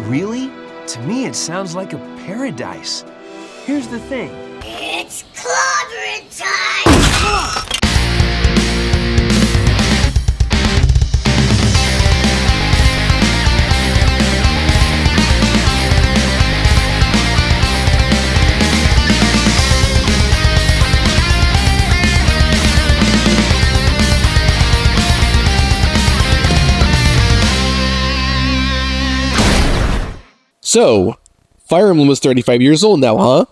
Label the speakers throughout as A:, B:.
A: Really? To me, it sounds like a paradise. Here's the thing.
B: It's clobbering time!
C: So, Fire Emblem was 35 years old now, huh?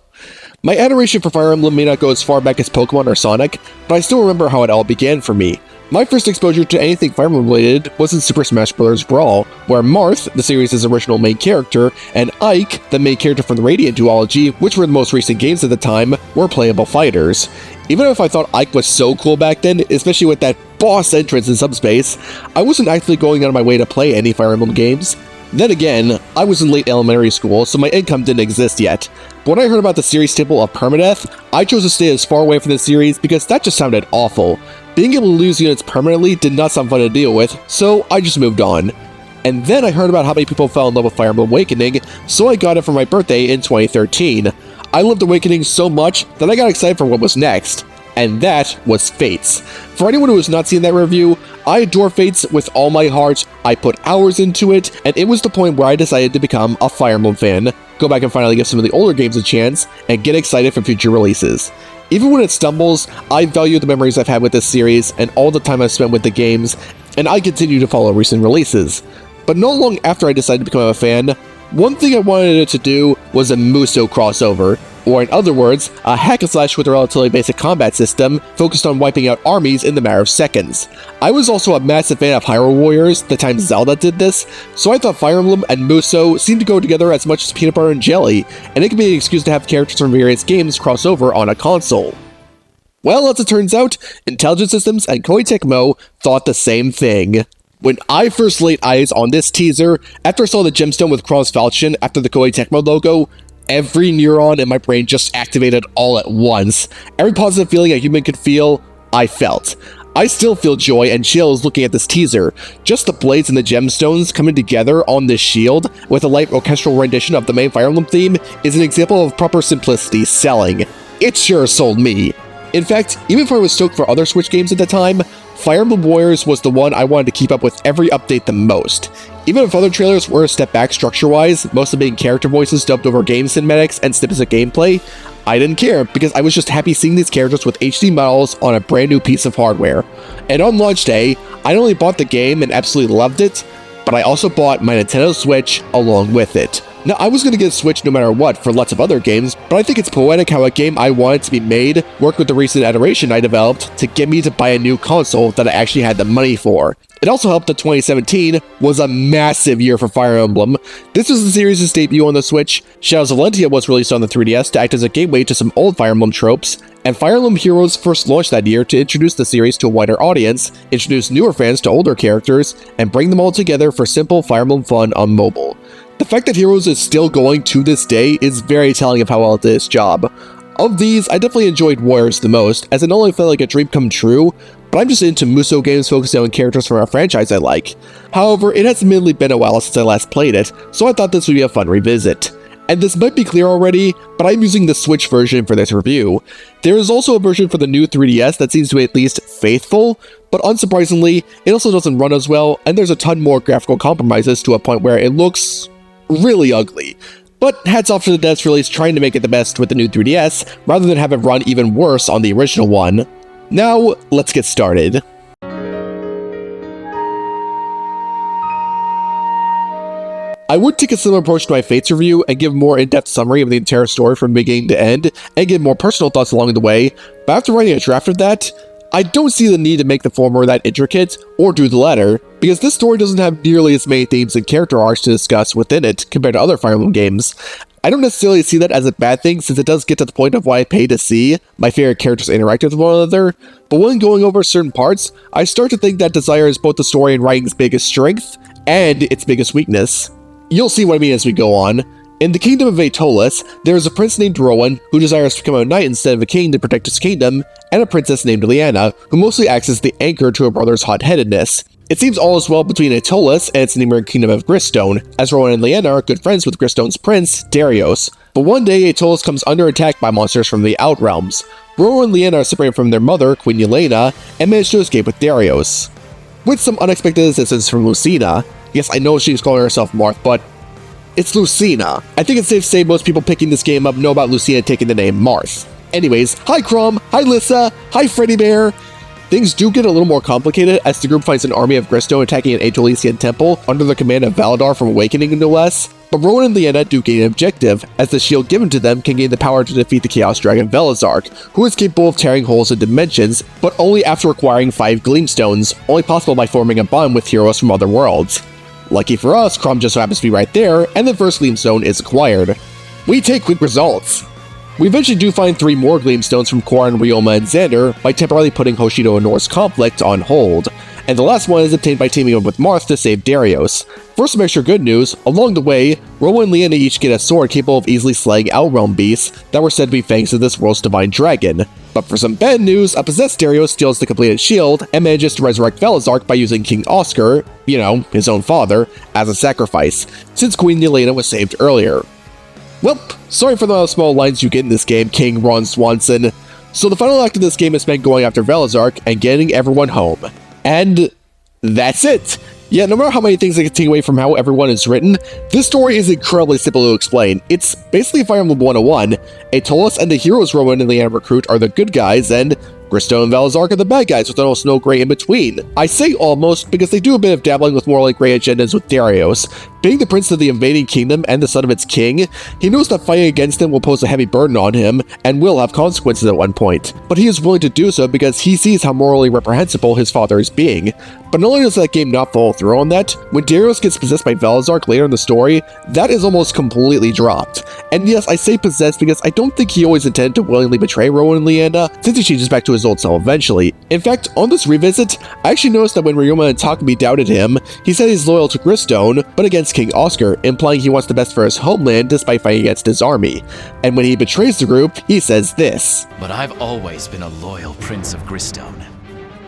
C: My adoration for Fire Emblem may not go as far back as Pokemon or Sonic, but I still remember how it all began for me. My first exposure to anything Fire Emblem related was in Super Smash Bros. Brawl, where Marth, the series' original main character, and Ike, the main character from the Radiant duology, which were the most recent games at the time, were playable fighters. Even if I thought Ike was so cool back then, especially with that boss entrance in Subspace, I wasn't actually going out of my way to play any Fire Emblem games. Then again, I was in late elementary school, so my income didn't exist yet. But when I heard about the series staple of permadeath, I chose to stay as far away from the series because that just sounded awful. Being able to lose units permanently did not sound fun to deal with, so I just moved on. And then I heard about how many people fell in love with Fire Emblem Awakening, so I got it for my birthday in 2013. I loved Awakening so much that I got excited for what was next. And that was Fates. For anyone who has not seen that review, I adore Fates with all my heart, I put hours into it, and it was the point where I decided to become a Fire Emblem fan, go back and finally give some of the older games a chance, and get excited for future releases. Even when it stumbles, I value the memories I've had with this series and all the time I've spent with the games, and I continue to follow recent releases. But not long after I decided to become a fan, one thing I wanted it to do was a Musou crossover, or in other words, a hack-and-slash with a relatively basic combat system focused on wiping out armies in the matter of seconds. I was also a massive fan of Hyrule Warriors the time Zelda did this, so I thought Fire Emblem and Musou seemed to go together as much as peanut butter and jelly, and it could be an excuse to have characters from various games cross over on a console. Well, as it turns out, Intelligent Systems and Koei Tecmo thought the same thing. When I first laid eyes on this teaser, after I saw the gemstone with Cross Falchion after the Koei Tecmo logo, every neuron in my brain just activated all at once. Every positive feeling a human could feel, I felt. I still feel joy and chills looking at this teaser. Just the blades and the gemstones coming together on this shield with a light orchestral rendition of the main Fire Emblem theme is an example of proper simplicity selling. It sure sold me. In fact, even if I was stoked for other Switch games at the time, Fire Emblem Warriors was the one I wanted to keep up with every update the most. Even if other trailers were a step back structure-wise, mostly being character voices dubbed over game cinematics and snippets of gameplay, I didn't care because I was just happy seeing these characters with HD models on a brand new piece of hardware. And on launch day, I not only bought the game and absolutely loved it, but I also bought my Nintendo Switch along with it. Now, I was going to get a Switch no matter what for lots of other games, but I think it's poetic how a game I wanted to be made worked with the recent iteration I developed to get me to buy a new console that I actually had the money for. It also helped that 2017 was a massive year for Fire Emblem. This was the series' debut on the Switch, Shadows of Valentia was released on the 3DS to act as a gateway to some old Fire Emblem tropes, and Fire Emblem Heroes first launched that year to introduce the series to a wider audience, introduce newer fans to older characters, and bring them all together for simple Fire Emblem fun on mobile. The fact that Heroes is still going to this day is very telling of how well it did its job. Of these, I definitely enjoyed Warriors the most, as it not only felt like a dream come true, but I'm just into Musou games focusing on characters from a franchise I like. However, it has admittedly been a while since I last played it, so I thought this would be a fun revisit. And this might be clear already, but I'm using the Switch version for this review. There is also a version for the new 3DS that seems to be at least faithful, but unsurprisingly, it also doesn't run as well, and there's a ton more graphical compromises to a point where it looks really ugly. But hats off to the devs for at least trying to make it the best with the new 3DS, rather than have it run even worse on the original one. Now, let's get started. I would take a similar approach to my Fates review and give a more in-depth summary of the entire story from beginning to end, and give more personal thoughts along the way, but after writing a draft of that, I don't see the need to make the former that intricate, or do the latter, because this story doesn't have nearly as many themes and character arcs to discuss within it compared to other Fire Emblem games. I don't necessarily see that as a bad thing, since it does get to the point of why I pay to see my favorite characters interact with one another, but when going over certain parts, I start to think that Desire is both the story and writing's biggest strength, and its biggest weakness. You'll see what I mean as we go on. In the kingdom of Aetolis, there is a prince named Rowan who desires to become a knight instead of a king to protect his kingdom, and a princess named Leanna who mostly acts as the anchor to her brother's hot-headedness. It seems all is well between Aetolis and its neighboring kingdom of Gristone, as Rowan and Leanna are good friends with Gristone's prince, Darius. But one day, Aetolis comes under attack by monsters from the Outrealms. Rowan and Leanna are separated from their mother, Queen Yelena, and manage to escape with Darius. With some unexpected assistance from Lucina. Yes, I know she's calling herself Marth, but it's Lucina. I think it's safe to say most people picking this game up know about Lucina taking the name Marth. Anyways, hi Crumb, hi Lissa, hi Freddy Bear. Things do get a little more complicated as the group finds an army of Gristone attacking an Aetolisian temple under the command of Valadar from Awakening, no less. But Rowan and Leanna do gain an objective, as the shield given to them can gain the power to defeat the Chaos Dragon Velazark, who is capable of tearing holes in dimensions, but only after acquiring 5 Gleamstones, only possible by forming a bond with heroes from other worlds. Lucky for us, Crom just happens to be right there, and the first Gleamstone is acquired. We take quick results. We eventually do find 3 more Gleamstones from Korin, Ryoma, and Xander by temporarily putting Hoshido and Nor's conflict on hold, and the last one is obtained by teaming up with Marth to save Darius. For some extra good news, along the way, Rowan and Leanna each get a sword capable of easily slaying Outrealm beasts that were said to be fangs of this world's divine dragon. But for some bad news, a possessed Darius steals the completed shield and manages to resurrect Velazark by using King Oscar, you know, his own father, as a sacrifice, since Queen Yelena was saved earlier. Well, sorry for the small lines you get in this game, King Ron Swanson. So the final act of this game is spent going after Velazark and getting everyone home. And that's it! Yeah, no matter how many things I can take away from how everyone is written, this story is incredibly simple to explain. It's basically Fire Emblem 101. Aetolis and the heroes Rowan and Leanna recruit are the good guys, and Gristone and Velazark are the bad guys with almost no gray in between. I say almost because they do a bit of dabbling with more like gray agendas with Darius. Being the prince of the invading kingdom and the son of its king, he knows that fighting against him will pose a heavy burden on him and will have consequences at one point. But he is willing to do so because he sees how morally reprehensible his father is being. But not only does that game not follow through on that, when Darius gets possessed by Velazark later in the story, that is almost completely dropped. And yes, I say possessed because I don't think he always intended to willingly betray Rowan and Leanna, since he changes back to his old self eventually. In fact, on this revisit, I actually noticed that when Ryoma and Takumi doubted him, he said he's loyal to Gristone, but against King Oscar, implying he wants the best for his homeland despite fighting against his army. And when he betrays the group, he says this:
D: "But I've always been a loyal prince of Gristone.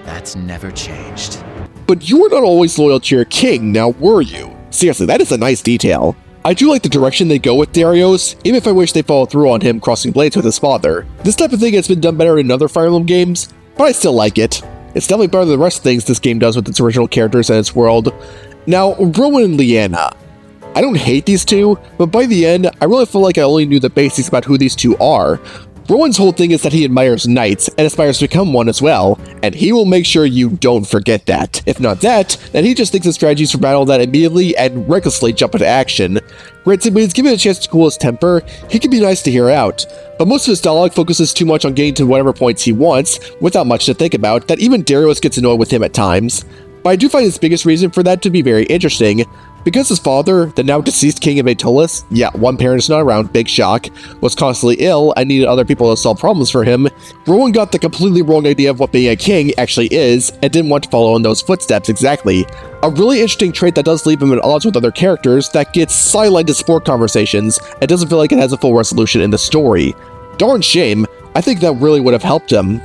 D: That's never changed."
C: But you were not always loyal to your king, now were you? Seriously, that is a nice detail. I do like the direction they go with Darius, even if I wish they follow through on him crossing blades with his father. This type of thing has been done better in other Fire Emblem games, but I still like it. It's definitely better than the rest of the things this game does with its original characters and its world. Now, Rowan and Leanna. I don't hate these two, but by the end, I really feel like I only knew the basics about who these two are. Rowan's whole thing is that he admires knights and aspires to become one as well, and he will make sure you don't forget that. If not that, then he just thinks of strategies for battle that immediately and recklessly jump into action. Granted, when he's given a chance to cool his temper, he can be nice to hear out, but most of his dialogue focuses too much on getting to whatever points he wants, without much to think about, that even Darius gets annoyed with him at times. But I do find his biggest reason for that to be very interesting. Because his father, the now deceased king of Aetolis, yeah, one parent is not around, big shock, was constantly ill and needed other people to solve problems for him, Rowan got the completely wrong idea of what being a king actually is, and didn't want to follow in those footsteps exactly. A really interesting trait that does leave him at odds with other characters that gets sidelined to support conversations, and doesn't feel like it has a full resolution in the story. Darn shame, I think that really would have helped him.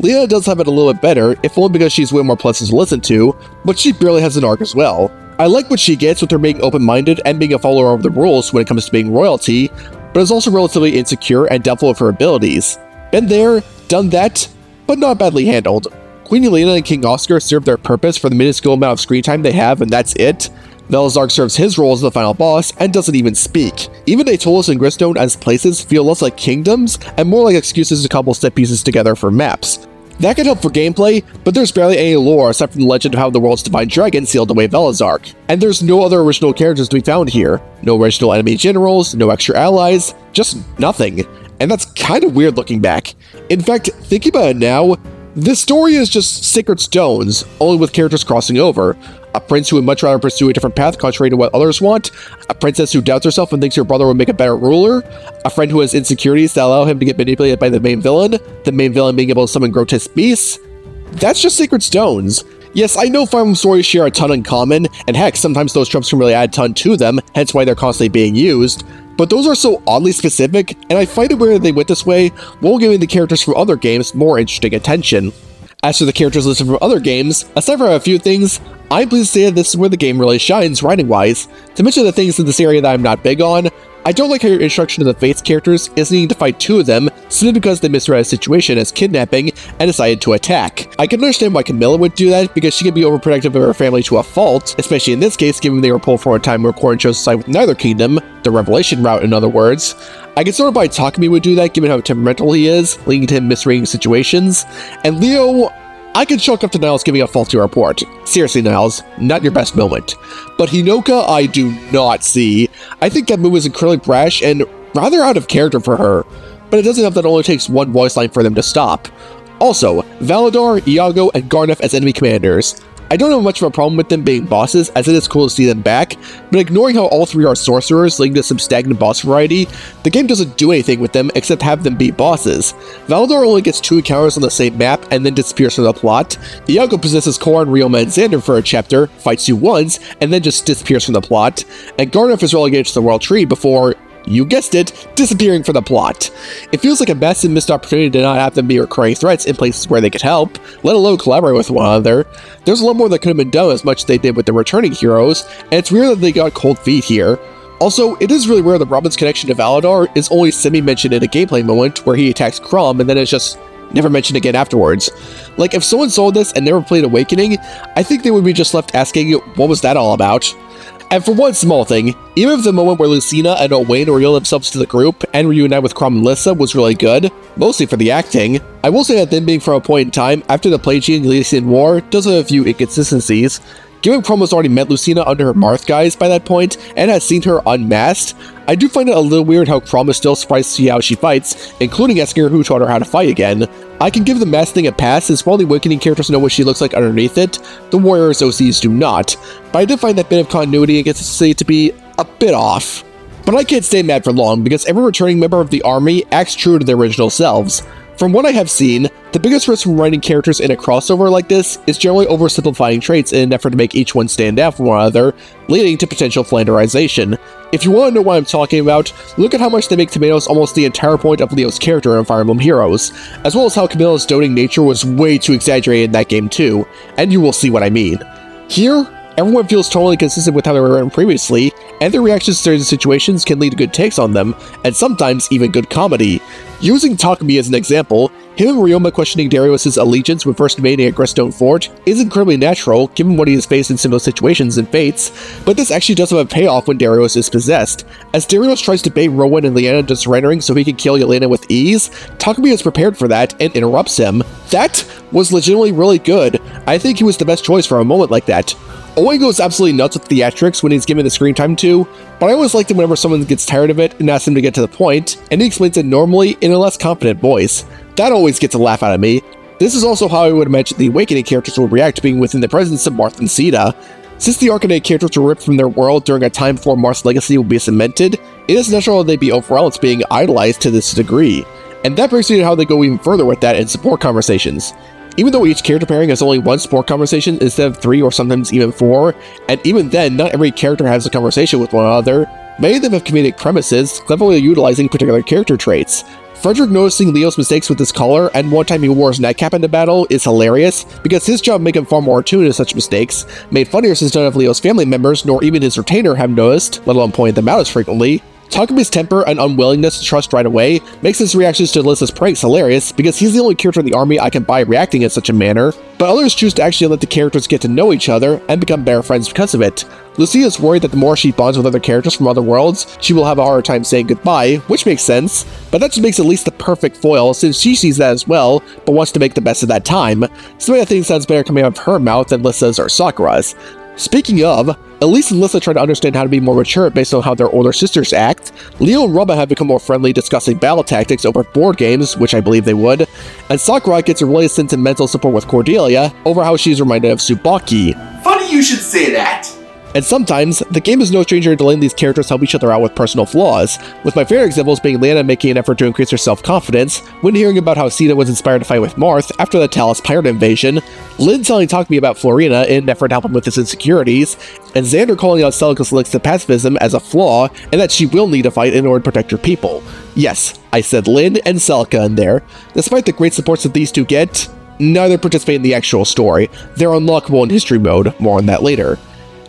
C: Leanna does have it a little bit better, if only because she's way more pleasant to listen to, but she barely has an arc as well. I like what she gets with her being open-minded and being a follower of the rules when it comes to being royalty, but is also relatively insecure and doubtful of her abilities. Been there, done that, but not badly handled. Queen Yelena and King Oscar serve their purpose for the minuscule amount of screen time they have, and that's it. Velazark serves his role as the final boss and doesn't even speak. Even Aetolis and Gristone as places feel less like kingdoms and more like excuses to cobble set pieces together for maps. That can help for gameplay, but there's barely any lore aside from the legend of how the world's divine dragon sealed away Velazark. And there's no other original characters to be found here. No original enemy generals, no extra allies, just nothing. And that's kind of weird looking back. In fact, thinking about it now, this story is just Sacred Stones, only with characters crossing over. A prince who would much rather pursue a different path contrary to what others want, a princess who doubts herself and thinks her brother would make a better ruler, a friend who has insecurities that allow him to get manipulated by the main villain being able to summon grotesque beasts. That's just Sacred Stones. Yes, I know Fire Emblem stories share a ton in common, and heck, sometimes those tropes can really add a ton to them, hence why they're constantly being used, but those are so oddly specific, and I find it weird that they went this way while giving the characters from other games more interesting attention. As for the characters listed from other games, aside from a few things, I'm pleased to say that this is where the game really shines writing-wise. To mention the things in this area that I'm not big on, I don't like how your introduction to the Fates characters is needing to fight two of them simply because they misread a situation as kidnapping and decided to attack. I can understand why Camilla would do that because she can be overprotective of her family to a fault, especially in this case given they were pulled for a time where Corrin chose to side with neither kingdom, the Revelation route in other words. I can sort of buy Takumi would do that given how temperamental he is, leading to him misreading situations, and Leo, I can chalk up to Niles giving a faulty report. Seriously, Niles, not your best moment. But Hinoka, I do not see. I think that move is incredibly brash and rather out of character for her, but it doesn't help that it only takes one voice line for them to stop. Also, Valadar, Iago, and Garneth as enemy commanders. I don't have much of a problem with them being bosses, as it is cool to see them back, but ignoring how all three are sorcerers, leading to some stagnant boss variety, the game doesn't do anything with them except have them be bosses. Valadar only gets 2 encounters on the same map and then disappears from the plot. Iago possesses Corrin, Ryoma, and Xander for a chapter, fights you once, and then just disappears from the plot, and Garneth is relegated to the World Tree before, you guessed it, disappearing from the plot. It feels like a massive missed opportunity to not have them be recurring threats in places where they could help, let alone collaborate with one another. There's a lot more that could have been done as much as they did with the returning heroes, and it's weird that they got cold feet here. Also, it is really weird that Robin's connection to Valadar is only semi-mentioned in a gameplay moment where he attacks Crom and then it's just never mentioned again afterwards. Like, if someone saw this and never played Awakening, I think they would be just left asking, what was that all about? And for one small thing, even if the moment where Lucina and Owain reveal themselves to the group and reunite with Crom and Lissa was really good, mostly for the acting, I will say that them being from a point in time after the Pelagian and Elysian War does have a few inconsistencies. Given Crom has already met Lucina under her Marth guise by that point and has seen her unmasked, I do find it a little weird how Crom is still surprised to see how she fights, including asking her who taught her how to fight again. I can give the mask thing a pass as while the Awakening characters know what she looks like underneath it, the Warriors OCs do not, but I did find that bit of continuity and consistency to be a bit off. But I can't stay mad for long because every returning member of the army acts true to their original selves. From what I have seen, the biggest risk from writing characters in a crossover like this is generally oversimplifying traits in an effort to make each one stand out from one another, leading to potential flanderization. If you want to know what I'm talking about, look at how much they make tomatoes almost the entire point of Leo's character in Fire Emblem Heroes, as well as how Camilla's doting nature was way too exaggerated in that game too, and you will see what I mean. Here, everyone feels totally consistent with how they were written previously, and their reactions to certain situations can lead to good takes on them, and sometimes even good comedy. Using Takumi as an example, him and Ryoma questioning Darius' allegiance when first invading a Gristone Fort is incredibly natural given what he has faced in similar situations and fates, but this actually does have a payoff when Darius is possessed. As Darius tries to bait Rowan and Leanna into surrendering so he can kill Yelena with ease, Takumi is prepared for that and interrupts him. That was legitimately really good. I think he was the best choice for a moment like that. Owain goes absolutely nuts with theatrics when he's given the screen time to, but I always liked it whenever someone gets tired of it and asks him to get to the point, and he explains it normally in a less confident voice. That always gets a laugh out of me. This is also how I would imagine the Awakening characters would react to being within the presence of Marth and Sita. Since the Arcanine characters were ripped from their world during a time before Marth's legacy will be cemented, it is natural that they be overwhelmed being idolized to this degree. And that brings me to how they go even further with that in support conversations. Even though each character pairing has only one support conversation instead of 3 or sometimes even 4, and even then not every character has a conversation with one another, many of them have comedic premises, cleverly utilizing particular character traits. Frederick noticing Leo's mistakes with his collar and one time he wore his nightcap into battle is hilarious, because his job make him far more attuned to such mistakes, made funnier since none of Leo's family members nor even his retainer have noticed, let alone pointed them out as frequently. Takumi's temper and unwillingness to trust right away makes his reactions to Alyssa's pranks hilarious because he's the only character in the army I can buy reacting in such a manner, but others choose to actually let the characters get to know each other and become better friends because of it. Lucia is worried that the more she bonds with other characters from other worlds, she will have a harder time saying goodbye, which makes sense, but that just makes at least the perfect foil since she sees that as well, but wants to make the best of that time. So I think sounds better coming out of her mouth than Lissa's or Sakura's. Speaking of, Elise and Lissa try to understand how to be more mature based on how their older sisters act. Leo and Rubba have become more friendly discussing battle tactics over board games, which I believe they would. And Sakura gets a really sentimental support with Cordelia over how she's reminded of Tsubaki.
E: Funny you should say that.
C: And sometimes, the game is no stranger to letting these characters help each other out with personal flaws, with my favorite examples being Leanna making an effort to increase her self-confidence when hearing about how Sita was inspired to fight with Marth after the Talus pirate invasion, Lynn telling Takumi about Florina in an effort to help him with his insecurities, and Xander calling out Celica's links to pacifism as a flaw and that she will need to fight in order to protect her people. Yes, I said Lynn and Celica in there. Despite the great supports that these two get, neither participate in the actual story. They're unlockable in history mode, more on that later.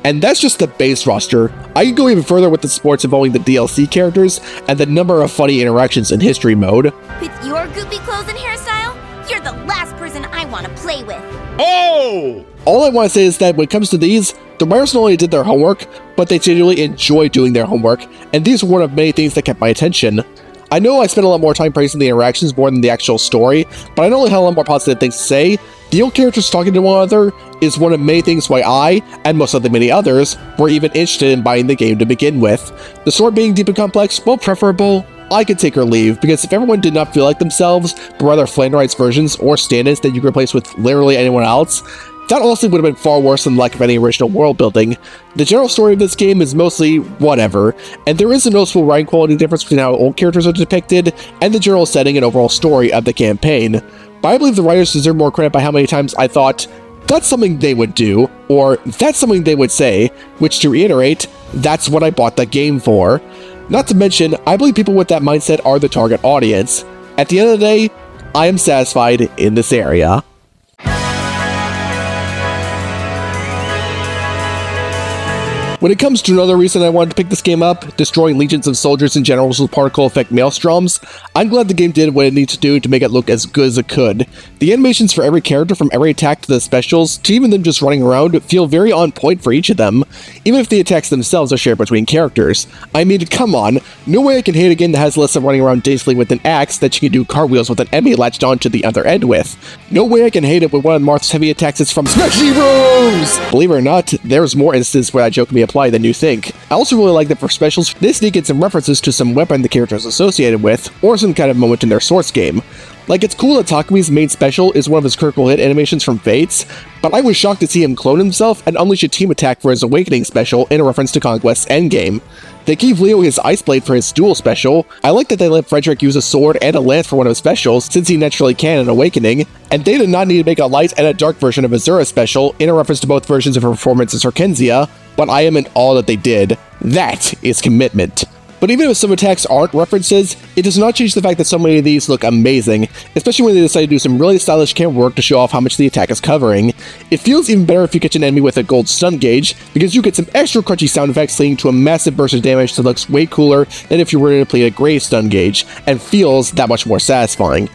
C: And that's just the base roster. I can go even further with the supports involving the DLC characters and the number of funny interactions in history mode.
F: With your goopy clothes and hairstyle, you're the last person I want to play with.
E: Oh!
C: All I want to say is that when it comes to these, the writers not only did their homework, but they genuinely enjoy doing their homework, and these were one of many things that kept my attention. I know I spent a lot more time praising the interactions more than the actual story, but I know I had a lot more positive things to say. The old characters talking to one another is one of many things why I, and most of the many others, were even interested in buying the game to begin with. The story being deep and complex, well, preferable. I could take or leave, because if everyone did not feel like themselves, but rather flanderized versions or stand-ins that you could replace with literally anyone else, that honestly would have been far worse than the lack of any original world building. The general story of this game is mostly whatever, and there is a noticeable writing quality difference between how old characters are depicted and the general setting and overall story of the campaign. But I believe the writers deserve more credit by how many times I thought, that's something they would do, or that's something they would say, which to reiterate, that's what I bought the game for. Not to mention, I believe people with that mindset are the target audience. At the end of the day, I am satisfied in this area. When it comes to another reason I wanted to pick this game up, destroying legions of soldiers and generals with particle effect maelstroms, I'm glad the game did what it needed to do to make it look as good as it could. The animations for every character, from every attack to the specials, to even them just running around, feel very on point for each of them, even if the attacks themselves are shared between characters. I mean, come on, no way I can hate a game that has lists of running around dazedly with an axe that you can do cartwheels with an enemy latched onto the other end with. No way I can hate it when one of Marth's heavy attacks is from Smashy Rose! Believe it or not, there's more instances where that joke can be applied than you think. I also really like that for specials, they sneak in some references to some weapon the character is associated with, or some kind of moment in their source game. Like, it's cool that Takumi's main special is one of his critical hit animations from Fates, but I was shocked to see him clone himself and unleash a team attack for his Awakening special in a reference to Conquest's endgame. They gave Leo his Ice Blade for his duel special. I like that they let Frederick use a sword and a lance for one of his specials, since he naturally can in Awakening, and they did not need to make a light and a dark version of Azura special in a reference to both versions of her performance as Hortensia, but I am in awe that they did. That is commitment. But even if some attacks aren't references, it does not change the fact that so many of these look amazing, especially when they decide to do some really stylish camera work to show off how much the attack is covering. It feels even better if you catch an enemy with a gold stun gauge, because you get some extra crunchy sound effects leading to a massive burst of damage that looks way cooler than if you were to play a gray stun gauge, and feels that much more satisfying.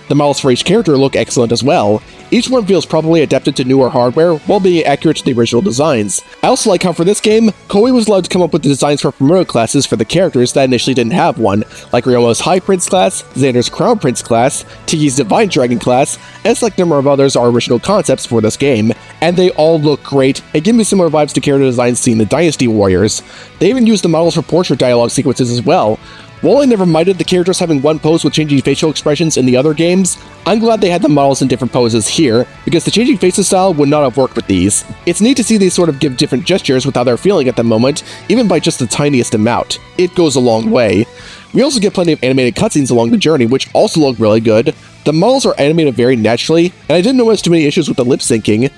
C: The models for each character look excellent as well. Each one feels properly adapted to newer hardware while being accurate to the original designs. I also like how for this game, Kouhai was allowed to come up with the designs for promoted classes for the characters that initially didn't have one, like Ryomo's High Prince class, Xander's Crown Prince class, Tiki's Divine Dragon class, and a select number of others are original concepts for this game, and they all look great and give me similar vibes to character designs seen in Dynasty Warriors. They even used the models for portrait dialogue sequences as well. While I never minded the characters having one pose with changing facial expressions in the other games, I'm glad they had the models in different poses here, because the changing faces style would not have worked with these. It's neat to see these sort of give different gestures with how they're feeling at the moment, even by just the tiniest amount. It goes a long way. We also get plenty of animated cutscenes along the journey, which also look really good. The models are animated very naturally, and I didn't notice too many issues with the lip syncing.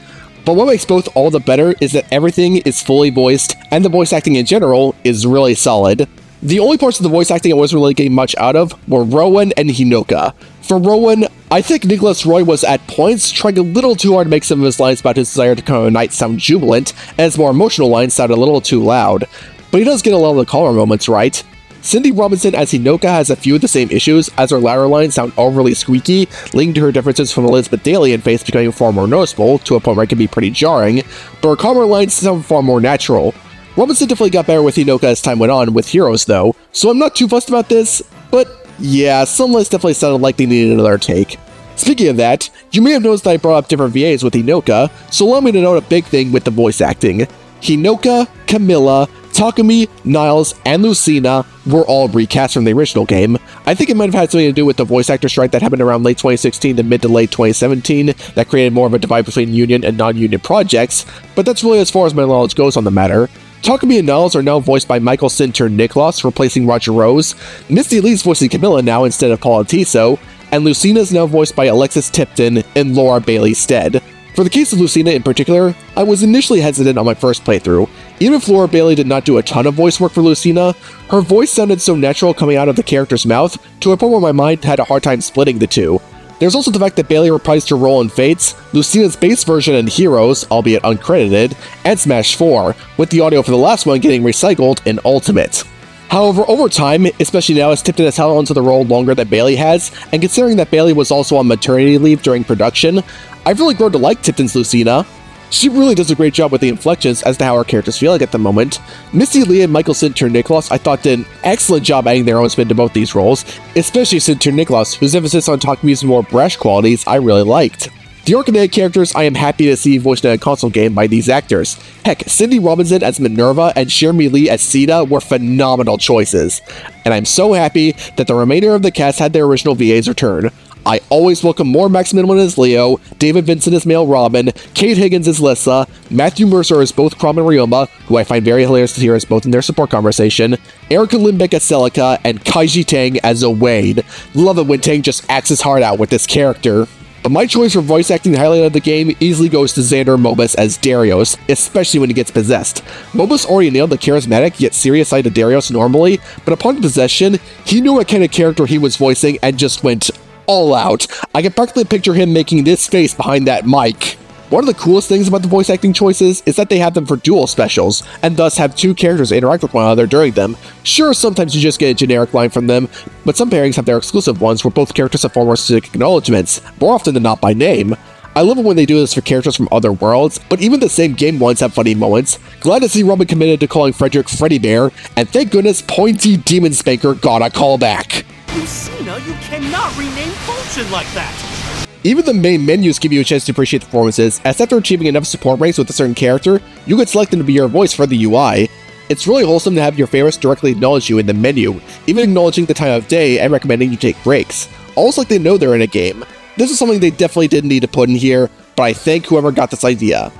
C: But what makes both all the better is that everything is fully voiced, and the voice acting in general is really solid. The only parts of the voice acting I wasn't really getting much out of were Rowan and Hinoka. For Rowan, I think Nicholas Roy was at points trying a little too hard to make some of his lines about his desire to come a night sound jubilant, and his more emotional lines sound a little too loud. But he does get a lot of the calmer moments right. Cindy Robinson as Hinoka has a few of the same issues, as her louder lines sound overly squeaky, leading to her differences from Elizabeth Daly in Face becoming far more noticeable, to a point where it can be pretty jarring, but her calmer lines sound far more natural. Robinson definitely got better with Hinoka as time went on with Heroes though, so I'm not too fussed about this, but yeah, some lines definitely sounded like they needed another take. Speaking of that, you may have noticed that I brought up different VAs with Hinoka, so allow me to note a big thing with the voice acting. Hinoka, Camilla, Takumi, Niles, and Lucina were all recast from the original game. I think it might have had something to do with the voice actor strike that happened around late 2016 to mid to late 2017 that created more of a divide between union and non-union projects, but that's really as far as my knowledge goes on the matter. Takumi and Niles are now voiced by Michael Sinter-Niklas, replacing Roger Rose. Misty Lee's voicing Camilla now instead of Paula Tiso, and Lucina is now voiced by Alexis Tipton in Laura Bailey's stead. For the case of Lucina in particular, I was initially hesitant on my first playthrough. Even if Laura Bailey did not do a ton of voice work for Lucina, her voice sounded so natural coming out of the character's mouth to a point where my mind had a hard time splitting the two. There's also the fact that Bailey reprised her role in Fates, Lucina's base version in Heroes, albeit uncredited, and Smash 4, with the audio for the last one getting recycled in Ultimate. However, over time, especially now as Tipton has held onto the role longer than Bailey has, and considering that Bailey was also on maternity leave during production, I've really grown to like Tipton's Lucina. She really does a great job with the inflections as to how her character's feeling at the moment. Misty Lee and Michael Sinter-Nicholas I thought did an excellent job adding their own spin to both these roles, especially Sinter-Nicholas, whose emphasis on talking music more brash qualities I really liked. The Orchidea characters I am happy to see voiced in a console game by these actors. Heck, Cindy Robinson as Minerva and Jeremy Lee as Sita were phenomenal choices. And I'm so happy that the remainder of the cast had their original VAs return. I always welcome more Max Minman as Leo, David Vincent as Male Robin, Kate Higgins as Lissa, Matthew Mercer as both Crom and Ryoma, who I find very hilarious to hear as both in their support conversation, Erica Lindbeck as Celica, and Kaiji Tang as Owain. Love it when Tang just acts his heart out with this character. But my choice for voice acting highlight of the game easily goes to Xander Mobus as Darius, especially when he gets possessed. Mobus already nailed the charismatic yet serious side of Darius normally, but upon possession, he knew what kind of character he was voicing and just went all out. I can practically picture him making this face behind that mic. One of the coolest things about the voice acting choices is that they have them for dual specials, and thus have two characters interact with one another during them. Sure, sometimes you just get a generic line from them, but some pairings have their exclusive ones where both characters have more specific acknowledgements, more often than not by name. I love it when they do this for characters from other worlds, but even the same game ones have funny moments. Glad to see Robin committed to calling Frederick Freddy Bear, and thank goodness Pointy Demon Spanker got a callback.
G: Lucina, you cannot rename Fulton like that!
C: Even the main menus give you a chance to appreciate the performances, as after achieving enough support ranks with a certain character, you get selected to be your voice for the UI. It's really wholesome to have your favorites directly acknowledge you in the menu, even acknowledging the time of day and recommending you take breaks. Almost like they know they're in a game. This is something they definitely didn't need to put in here, but I thank whoever got this idea.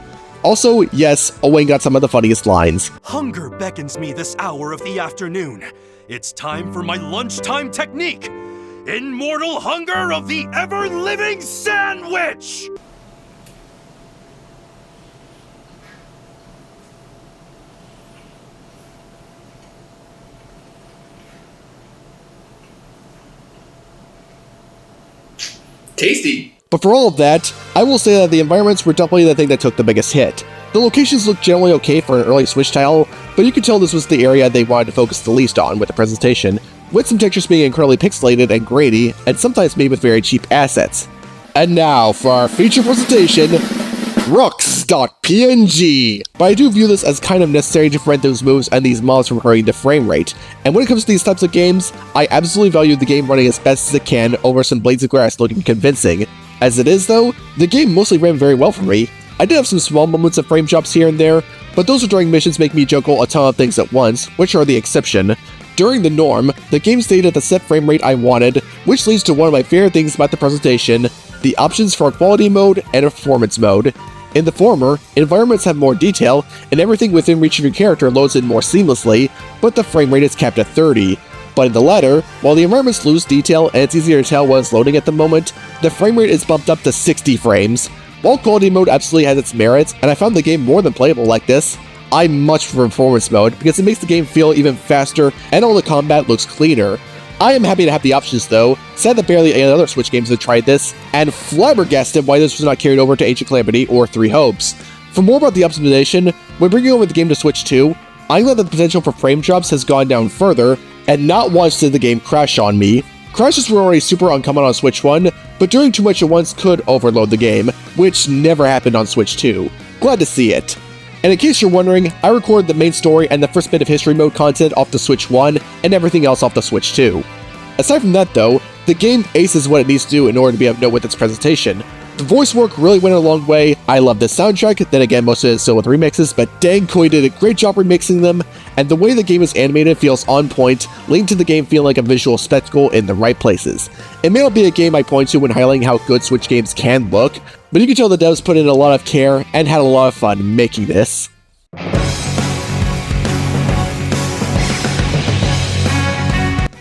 C: Also, yes, Owain got some of the funniest lines.
G: Hunger beckons me this hour of the afternoon. It's time for my lunchtime technique! Immortal hunger of the ever-living sandwich!
E: Tasty.
C: But for all of that, I will say that the environments were definitely the thing that took the biggest hit. The locations looked generally okay for an early Switch title, but you could tell this was the area they wanted to focus the least on with the presentation, with some textures being incredibly pixelated and grainy, and sometimes made with very cheap assets. And now, for our feature presentation, Rooks.png. But I do view this as kind of necessary to prevent those moves and these mobs from hurting the frame rate, and when it comes to these types of games, I absolutely value the game running as best as it can over some blades of grass looking convincing. As it is though, the game mostly ran very well for me. I did have some small moments of frame drops here and there, but those are during missions make me juggle a ton of things at once, which are the exception. During the norm, the game stayed at the set frame rate I wanted, which leads to one of my favorite things about the presentation, the options for a quality mode and a performance mode. In the former, environments have more detail, and everything within reach of your character loads in more seamlessly, but the frame rate is capped at 30. But in the latter, while the environments lose detail and it's easier to tell what is loading at the moment, the frame rate is bumped up to 60 frames. While quality mode absolutely has its merits, and I found the game more than playable like this, I much prefer performance mode because it makes the game feel even faster and all the combat looks cleaner. I am happy to have the options though, sad that barely any other Switch games have tried this, and flabbergasted why this was not carried over to Ancient Calamity or Three Hopes. For more about the optimization, when bringing over the game to Switch 2, I'm glad that the potential for frame drops has gone down further, and not once did the game crash on me. Crashes were already super uncommon on Switch 1, but doing too much at once could overload the game, which never happened on Switch 2. Glad to see it. And in case you're wondering, I recorded the main story and the first bit of history mode content off the Switch 1, and everything else off the Switch 2. Aside from that though, the game aces what it needs to do in order to be of note with its presentation. The voice work really went a long way. I love the soundtrack, then again most of it is still with remixes, but dang Kouhai did a great job remixing them, and the way the game is animated feels on point, leading to the game feeling like a visual spectacle in the right places. It may not be a game I point to when highlighting how good Switch games can look, but you can tell the devs put in a lot of care and had a lot of fun making this.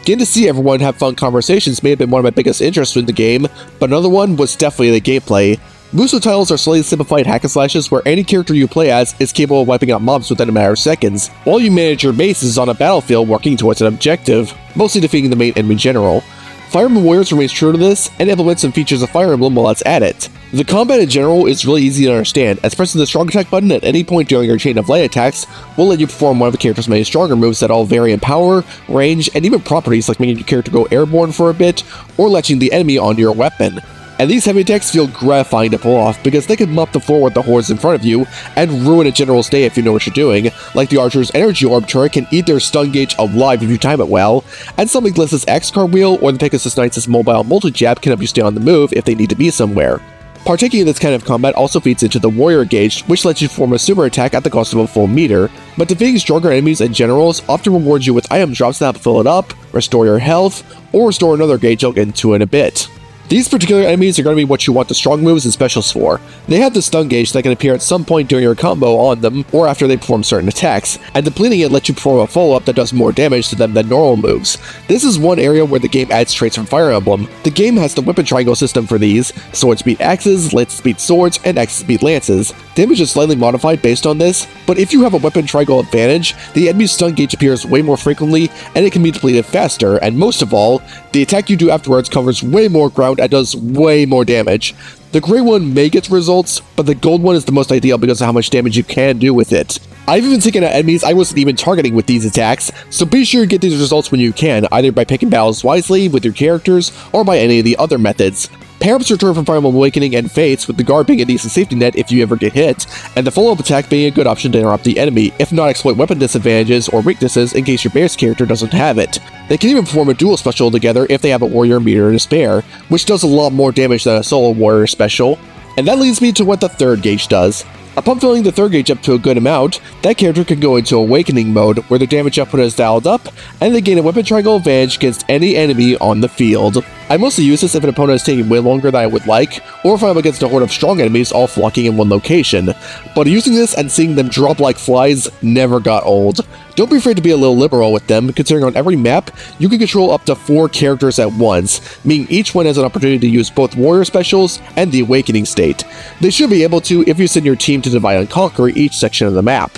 C: Getting to see everyone have fun conversations may have been one of my biggest interests in the game, but another one was definitely the gameplay. Muso titles are slightly simplified hack and slashes where any character you play as is capable of wiping out mobs within a matter of seconds, while you manage your bases on a battlefield working towards an objective, mostly defeating the main enemy general. Fire Emblem Warriors remains true to this and implements some features of Fire Emblem while it's at it. The combat in general is really easy to understand, as pressing the strong attack button at any point during your chain of light attacks will let you perform one of the character's many stronger moves that all vary in power, range, and even properties like making your character go airborne for a bit, or latching the enemy onto your weapon. And these heavy attacks feel gratifying to pull off because they can mop the floor with the hordes in front of you and ruin a general's day if you know what you're doing, like the Archer's Energy Orb turret can eat their stun gauge alive if you time it well, and something like this X-Car Wheel or the Pegasus Knights' mobile multi-jab can help you stay on the move if they need to be somewhere. Partaking in this kind of combat also feeds into the Warrior Gauge, which lets you perform a super attack at the cost of a full meter, but defeating stronger enemies and generals often rewards you with item drops that help fill it up, restore your health, or restore another gauge I'll get into in a bit. These particular enemies are going to be what you want the strong moves and specials for. They have the stun gauge that can appear at some point during your combo on them or after they perform certain attacks, and depleting it lets you perform a follow-up that does more damage to them than normal moves. This is one area where the game adds traits from Fire Emblem. The game has the weapon triangle system for these: swords beat axes, lances beat swords, and axes beat lances. Damage is slightly modified based on this, but if you have a weapon triangle advantage, the enemy's stun gauge appears way more frequently and it can be depleted faster, and most of all, the attack you do afterwards covers way more ground and does way more damage. The gray one may get results, but the gold one is the most ideal because of how much damage you can do with it. I've even taken out enemies I wasn't even targeting with these attacks, so be sure to get these results when you can, either by picking battles wisely with your characters or by any of the other methods. Pair-ups return from Fire Emblem Awakening and Fates, with the guard being a decent safety net if you ever get hit, and the follow-up attack being a good option to interrupt the enemy, if not exploit weapon disadvantages or weaknesses in case your base character doesn't have it. They can even perform a dual special together if they have a warrior meter to spare, which does a lot more damage than a solo warrior special. And that leads me to what the third gauge does. Upon filling the third gauge up to a good amount, that character can go into Awakening mode, where their damage output is dialed up, and they gain a weapon triangle advantage against any enemy on the field. I mostly use this if an opponent is taking way longer than I would like, or if I'm against a horde of strong enemies all flocking in one location. But using this and seeing them drop like flies never got old. Don't be afraid to be a little liberal with them, considering on every map, you can control up to 4 characters at once, meaning each one has an opportunity to use both warrior specials and the Awakening state. They should be able to if you send your team to divide and conquer each section of the map.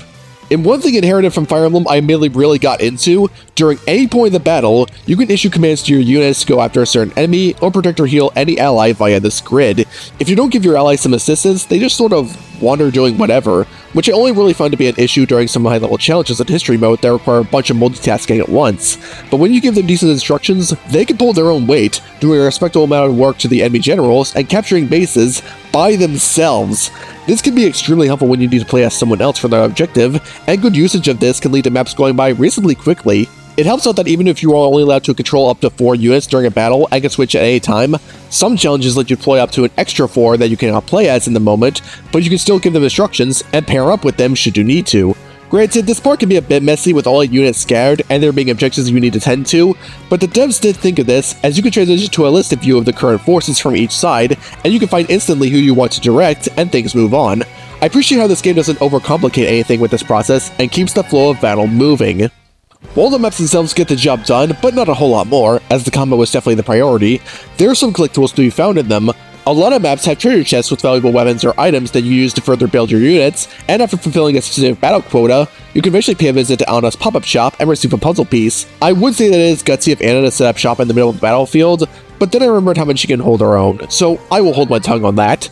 C: And one thing inherited from Fire Emblem I immediately really got into, during any point in the battle, you can issue commands to your units to go after a certain enemy or protect or heal any ally via this grid. If you don't give your allies some assistance, they just sort of wander doing whatever, which I only really found to be an issue during some high-level challenges in History Mode that require a bunch of multitasking at once. But when you give them decent instructions, they can pull their own weight, doing a respectable amount of work to the enemy generals, and capturing bases by themselves. This can be extremely helpful when you need to play as someone else for their objective, and good usage of this can lead to maps going by reasonably quickly. It helps out that even if you are only allowed to control up to 4 units during a battle and can switch at any time, some challenges let you deploy up to an extra 4 that you cannot play as in the moment, but you can still give them instructions and pair up with them should you need to. Granted, this part can be a bit messy with all units scattered and there being objectives you need to tend to, but the devs did think of this, as you can transition to a listed view of the current forces from each side, and you can find instantly who you want to direct, and things move on. I appreciate how this game doesn't overcomplicate anything with this process, and keeps the flow of battle moving. While the maps themselves get the job done, but not a whole lot more, as the combat was definitely the priority, there are some click tools to be found in them. A lot of maps have treasure chests with valuable weapons or items that you use to further build your units, and after fulfilling a specific battle quota, you can eventually pay a visit to Anna's pop-up shop and receive a puzzle piece. I would say that it is gutsy of Anna to set up shop in the middle of the battlefield, but then I remembered how much she can hold her own, so I will hold my tongue on that.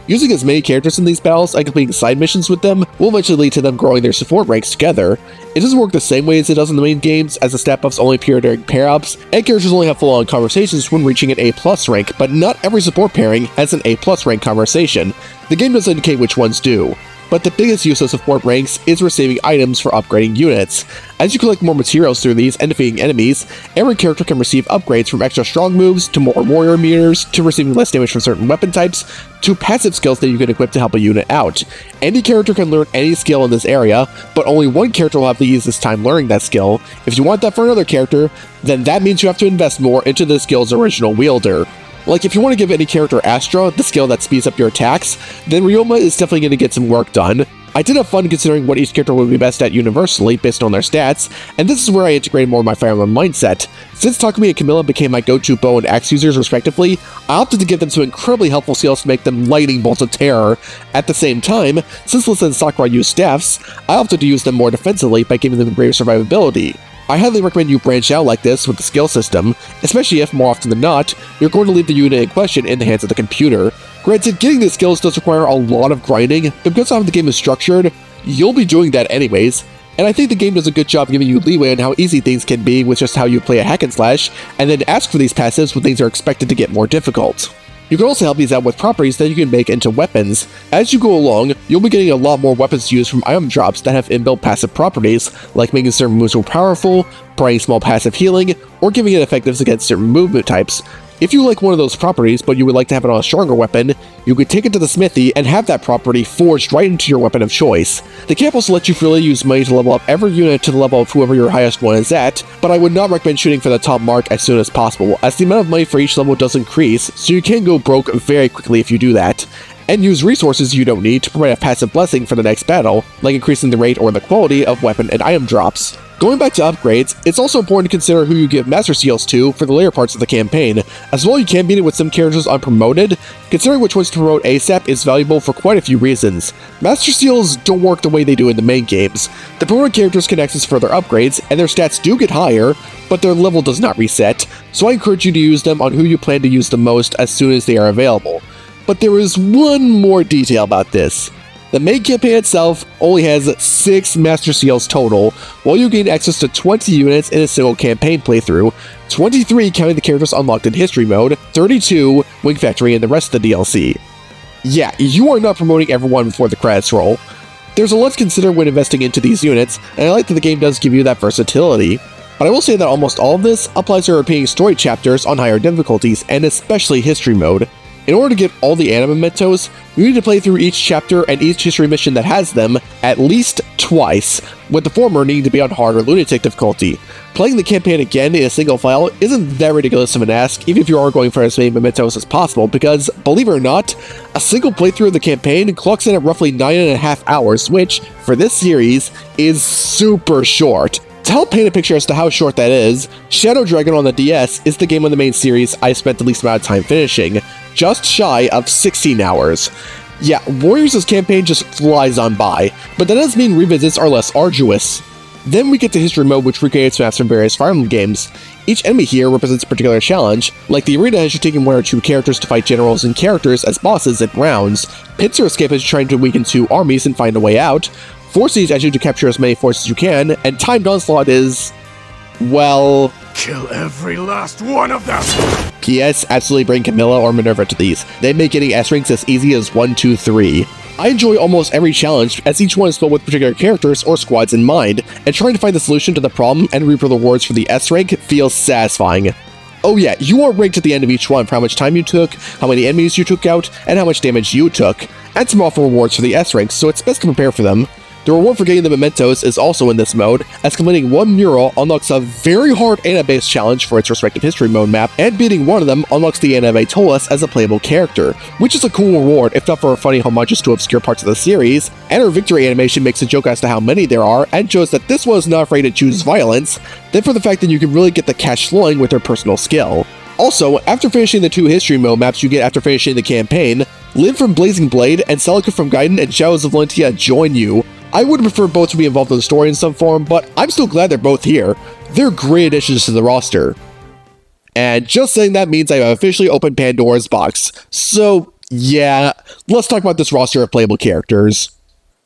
C: Using as many characters in these battles and completing side missions with them will eventually lead to them growing their support ranks together. It doesn't work the same way as it does in the main games, as the stat buffs only appear during pair-ups, and characters only have full-on conversations when reaching an A+ rank, but not every support pairing has an A+ rank conversation. The game doesn't indicate which ones do. But the biggest use of support ranks is receiving items for upgrading units. As you collect more materials through these and defeating enemies, every character can receive upgrades from extra strong moves, to more warrior meters, to receiving less damage from certain weapon types, to passive skills that you can equip to help a unit out. Any character can learn any skill in this area, but only one character will have the easiest time learning that skill. If you want that for another character, then that means you have to invest more into the skill's original wielder. Like, if you want to give any character Astra, the skill that speeds up your attacks, then Ryoma is definitely going to get some work done. I did have fun considering what each character would be best at universally based on their stats, and this is where I integrated more of my Fire Emblem mindset. Since Takumi and Camilla became my go-to bow and axe users respectively, I opted to give them some incredibly helpful skills to make them lightning bolts of terror. At the same time, since Lisa and Sakura use staffs, I opted to use them more defensively by giving them greater survivability. I highly recommend you branch out like this with the skill system, especially if, more often than not, you're going to leave the unit in question in the hands of the computer. Granted, getting these skills does require a lot of grinding, but because of how the game is structured, you'll be doing that anyways, and I think the game does a good job giving you leeway on how easy things can be with just how you play a hack and slash, and then ask for these passives when things are expected to get more difficult. You can also help these out with properties that you can make into weapons. As you go along, you'll be getting a lot more weapons to use from item drops that have inbuilt passive properties, like making certain moves more powerful, providing small passive healing, or giving it effectiveness against certain movement types. If you like one of those properties, but you would like to have it on a stronger weapon, you could take it to the smithy and have that property forged right into your weapon of choice. The camp also lets you freely use money to level up every unit to the level of whoever your highest one is at, but I would not recommend shooting for the top mark as soon as possible, as the amount of money for each level does increase, so you can go broke very quickly if you do that. And use resources you don't need to provide a passive blessing for the next battle, like increasing the rate or the quality of weapon and item drops. Going back to upgrades, it's also important to consider who you give Master Seals to for the later parts of the campaign. As well, you can beat it with some characters unpromoted. Considering which ones to promote ASAP is valuable for quite a few reasons. Master Seals don't work the way they do in the main games. The promoted characters can access further upgrades, and their stats do get higher, but their level does not reset, so I encourage you to use them on who you plan to use the most as soon as they are available. But there is one more detail about this. The main campaign itself only has 6 Master Seals total, while you gain access to 20 units in a single campaign playthrough, 23 counting the characters unlocked in History Mode, 32 Wing Factory, and the rest of the DLC. Yeah, you are not promoting everyone before the credits roll. There's a lot to consider when investing into these units, and I like that the game does give you that versatility. But I will say that almost all of this applies to repeating story chapters on higher difficulties, and especially History Mode. In order to get all the anime mementos, you need to play through each chapter and each history mission that has them at least twice, with the former needing to be on hard or lunatic difficulty. Playing the campaign again in a single file isn't that ridiculous of an ask, even if you are going for as many mementos as possible, because, believe it or not, a single playthrough of the campaign clocks in at roughly 9.5 hours, which, for this series, is super short. To help paint a picture as to how short that is, Shadow Dragon on the DS is the game on the main series I spent the least amount of time finishing, just shy of 16 hours. Yeah, Warriors' campaign just flies on by, but that doesn't mean revisits are less arduous. Then we get to History Mode, which recreates maps from various Fire Emblem games. Each enemy here represents a particular challenge, like the arena has you taking 1 or 2 characters to fight generals and characters as bosses in rounds, Pincer Escape has you trying to weaken 2 armies and find a way out, Force Siege has you to capture as many forces as you can, and Timed Onslaught is, well,
G: Kill every last one of them!
C: P.S. Absolutely bring Camilla or Minerva to these. They make getting S ranks as easy as 1, 2, 3. I enjoy almost every challenge, as each one is built with particular characters or squads in mind, and trying to find the solution to the problem and reap the rewards for the S rank feels satisfying. Oh yeah, you are ranked at the end of each one for how much time you took, how many enemies you took out, and how much damage you took, and some awful rewards for the S ranks, so it's best to prepare for them. The reward for getting the mementos is also in this mode, as completing 1 mural unlocks a very hard anime-based challenge for its respective History Mode map, and beating one of them unlocks the anime Tolas as a playable character, which is a cool reward if not for funny homages to obscure parts of the series, and her victory animation makes a joke as to how many there are, and shows that this one is not afraid to choose violence, then for the fact that you can really get the cash flowing with her personal skill. Also, after finishing the 2 History Mode maps you get after finishing the campaign, Lyn from Blazing Blade and Celica from Gaiden and Shadows of Valentia join you. I would prefer both to be involved in the story in some form, but I'm still glad they're both here. They're great additions to the roster. And just saying that means I have officially opened Pandora's box. So, yeah, let's talk about this roster of playable characters.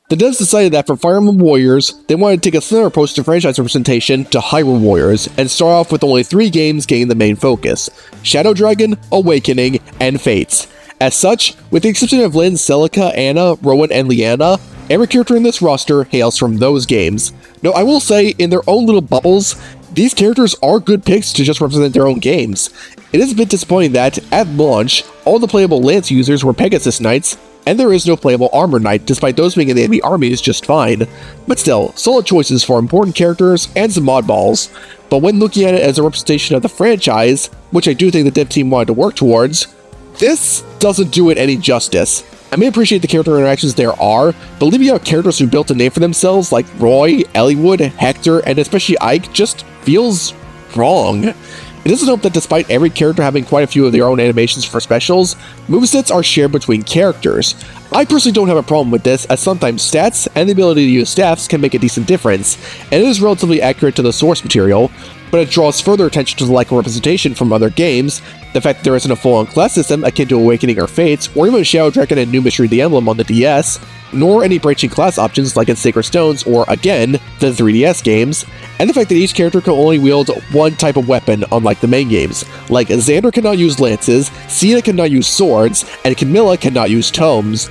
C: The devs decided that for Fire Emblem Warriors, they wanted to take a similar approach to franchise representation to Hyrule Warriors, and start off with only 3 games getting the main focus: Shadow Dragon, Awakening, and Fates. As such, with the exception of Lyn, Celica, Anna, Rowan, and Leanna, every character in this roster hails from those games. Now, I will say, in their own little bubbles, these characters are good picks to just represent their own games. It is a bit disappointing that, at launch, all the playable Lance users were Pegasus Knights, and there is no playable Armor Knight, despite those being in the enemy armies just fine. But still, solid choices for important characters and some oddballs. But when looking at it as a representation of the franchise, which I do think the dev team wanted to work towards, this doesn't do it any justice. I may appreciate the character interactions there are, but leaving out characters who built a name for themselves like Roy, Eliwood, Hector, and especially Ike just feels wrong. It doesn't help that despite every character having quite a few of their own animations for specials, movesets are shared between characters. I personally don't have a problem with this, as sometimes stats and the ability to use staffs can make a decent difference, and it is relatively accurate to the source material, but it draws further attention to the lack of representation from other games, the fact that there isn't a full-on class system akin to Awakening or Fates, or even Shadow Dragon and New Mystery the Emblem on the DS, nor any branching class options like in Sacred Stones or, again, the 3DS games, and the fact that each character can only wield one type of weapon unlike the main games, like Xander cannot use lances, Cena cannot use swords, and Camilla cannot use tomes.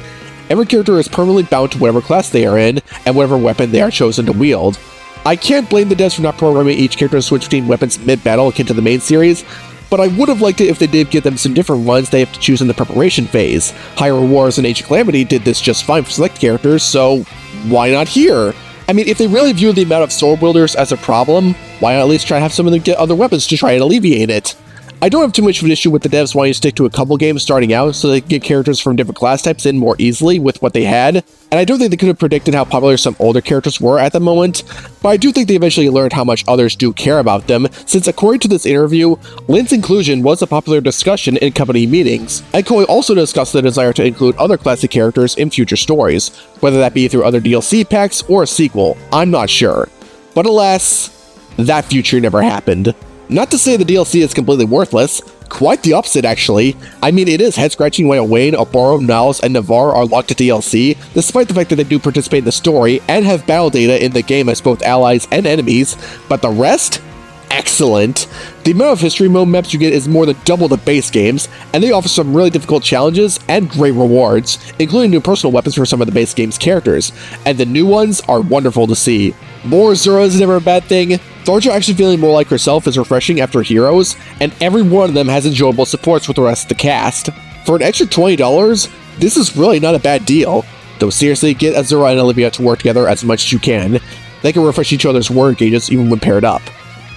C: Every character is permanently bound to whatever class they are in, and whatever weapon they are chosen to wield. I can't blame the devs for not programming each character to switch between weapons mid-battle akin to the main series, but I would have liked it if they did give them some different ones they have to choose in the preparation phase. Hyrule Wars and Age of Calamity did this just fine for select characters, so why not here? I mean, if they really view the amount of sword wielders as a problem, why not at least try to have some of them get other weapons to try and alleviate it? I don't have too much of an issue with the devs wanting to stick to a couple games starting out so they can get characters from different class types in more easily with what they had, and I don't think they could have predicted how popular some older characters were at the moment, but I do think they eventually learned how much others do care about them, since according to this interview, Lin's inclusion was a popular discussion in company meetings, and Kouhai also discussed the desire to include other classic characters in future stories, whether that be through other DLC packs or a sequel, I'm not sure. But alas, that future never happened. Not to say the DLC is completely worthless, quite the opposite actually. I mean, it is head-scratching why Wayne, Oboro, Niles, and Navarre are locked to DLC, despite the fact that they do participate in the story and have battle data in the game as both allies and enemies, but the rest? Excellent. The amount of history mode maps you get is more than double the base games, and they offer some really difficult challenges and great rewards, including new personal weapons for some of the base game's characters, and the new ones are wonderful to see. More Azura is never a bad thing. Tharja actually feeling more like herself is refreshing after Heroes, and every one of them has enjoyable supports with the rest of the cast. For an extra $20, this is really not a bad deal. Though seriously, get Azura and Olivia to work together as much as you can. They can refresh each other's word gauges even when paired up.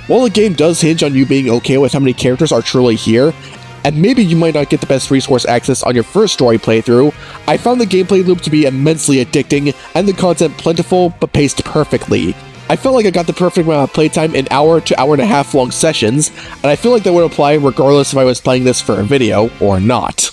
C: While the game does hinge on you being okay with how many characters are truly here, and maybe you might not get the best resource access on your first story playthrough, I found the gameplay loop to be immensely addicting, and the content plentiful but paced perfectly. I felt like I got the perfect amount of playtime in hour to hour and a half long sessions, and I feel like that would apply regardless if I was playing this for a video or not.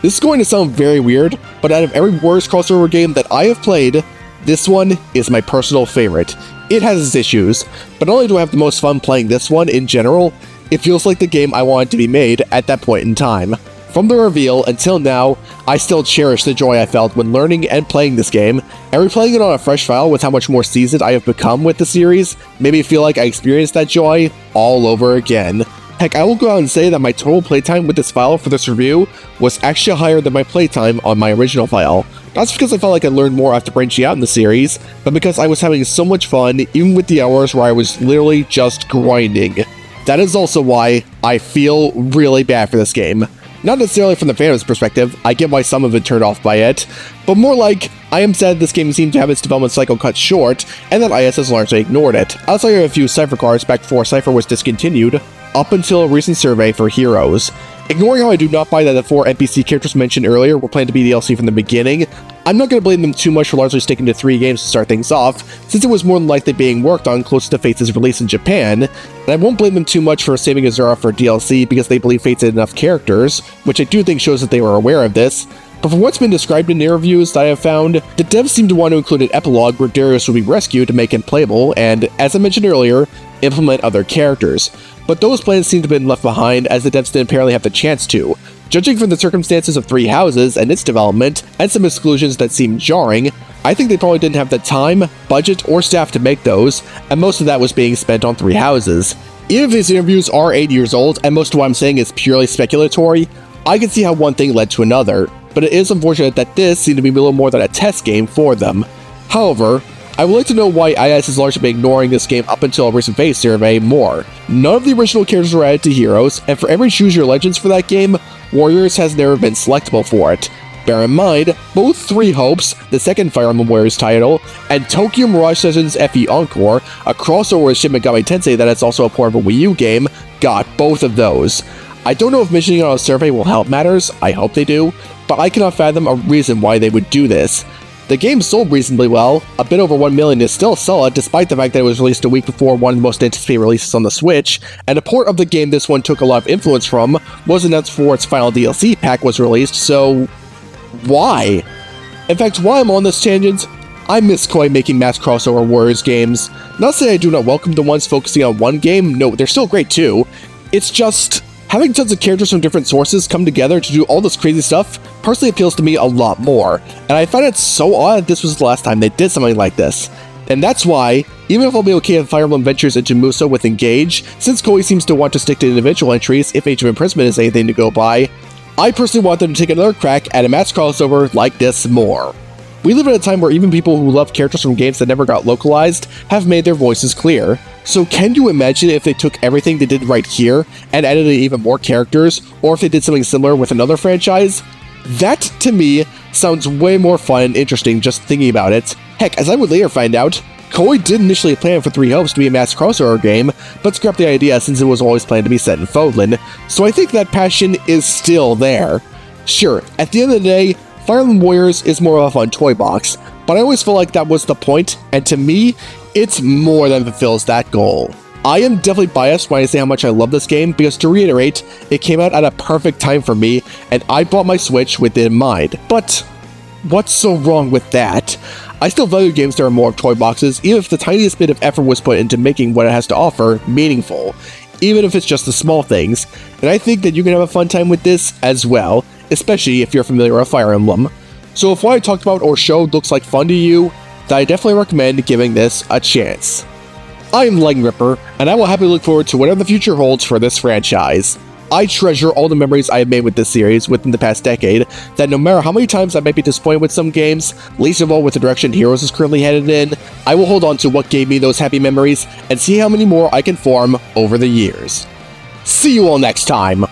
C: This is going to sound very weird, but out of every Warriors crossover game that I have played, this one is my personal favorite. It has its issues, but not only do I have the most fun playing this one in general, it feels like the game I wanted to be made at that point in time. From the reveal until now, I still cherish the joy I felt when learning and playing this game, and replaying it on a fresh file with how much more seasoned I have become with the series made me feel like I experienced that joy all over again. Heck, I will go out and say that my total playtime with this file for this review was actually higher than my playtime on my original file. Not just because I felt like I learned more after branching out in the series, but because I was having so much fun even with the hours where I was literally just grinding. That is also why I feel really bad for this game. Not necessarily from the fandom's perspective, I get why some have been turned off by it, but more like, I am sad this game seemed to have its development cycle cut short, and that IS has largely ignored it, outside of a few Cypher cards back before Cypher was discontinued, up until a recent survey for Heroes. Ignoring how I do not buy that the 4 NPC characters mentioned earlier were planned to be DLC from the beginning, I'm not going to blame them too much for largely sticking to 3 games to start things off, since it was more than likely being worked on close to Fates' release in Japan, and I won't blame them too much for saving Azura for DLC because they believe Fates had enough characters, which I do think shows that they were aware of this. But from what's been described in interviews that I have found, the devs seem to want to include an epilogue where Darius will be rescued to make him playable and, as I mentioned earlier, implement other characters. But those plans seem to have been left behind as the devs didn't apparently have the chance to. Judging from the circumstances of 3 Houses and its development, and some exclusions that seem jarring, I think they probably didn't have the time, budget, or staff to make those, and most of that was being spent on 3 Houses. Even if these interviews are 8 years old, and most of what I'm saying is purely speculatory, I can see how one thing led to another, but it is unfortunate that this seemed to be a little more than a test game for them. However, I would like to know why IS has largely been ignoring this game up until a recent phase survey more. None of the original characters were added to Heroes, and for every Choose Your Legends for that game, Warriors has never been selectable for it. Bear in mind, both 3 Hopes, the second Fire Emblem Warriors title, and Tokyo Mirage Sessions FE Encore, a crossover with Shin Megami Tensei that is also a part of a Wii U game, got both of those. I don't know if mentioning it on a survey will help matters, I hope they do, but I cannot fathom a reason why they would do this. The game sold reasonably well. A bit over 1 million is still solid, despite the fact that it was released a week before one of the most anticipated releases on the Switch, and a port of the game this one took a lot of influence from was announced before its final DLC pack was released, so why? In fact, while I'm on this tangent, I miss Kouhai making mass crossover Warriors games. Not saying I do not welcome the ones focusing on one game, no, they're still great too. It's just, having tons of characters from different sources come together to do all this crazy stuff personally appeals to me a lot more, and I find it so odd that this was the last time they did something like this. And that's why, even if I'll be okay with Fire Emblem ventures into Muso with Engage, since Kouhai seems to want to stick to individual entries if Age of Imprisonment is anything to go by, I personally want them to take another crack at a mass crossover like this more. We live in a time where even people who love characters from games that never got localized have made their voices clear. So can you imagine if they took everything they did right here and added even more characters, or if they did something similar with another franchise? That, to me, sounds way more fun and interesting just thinking about it. Heck, as I would later find out, Kouhai did initially plan for 3 Hopes to be a mass crossover game, but scrapped the idea since it was always planned to be set in Fodlan, so I think that passion is still there. Sure, at the end of the day, Fire Emblem Warriors is more of a fun toy box, but I always feel like that was the point, and to me, it's more than fulfills that goal. I am definitely biased when I say how much I love this game, because to reiterate, it came out at a perfect time for me, and I bought my Switch with it in mind. But what's so wrong with that? I still value games that are more of toy boxes, even if the tiniest bit of effort was put into making what it has to offer meaningful, even if it's just the small things, and I think that you can have a fun time with this as well, especially if you're familiar with Fire Emblem. So if what I talked about or showed looks like fun to you, then I definitely recommend giving this a chance. I am Lightning Ripper, and I will happily look forward to whatever the future holds for this franchise. I treasure all the memories I have made with this series within the past decade, that no matter how many times I might be disappointed with some games, least of all with the direction Heroes is currently headed in, I will hold on to what gave me those happy memories and see how many more I can form over the years. See you all next time!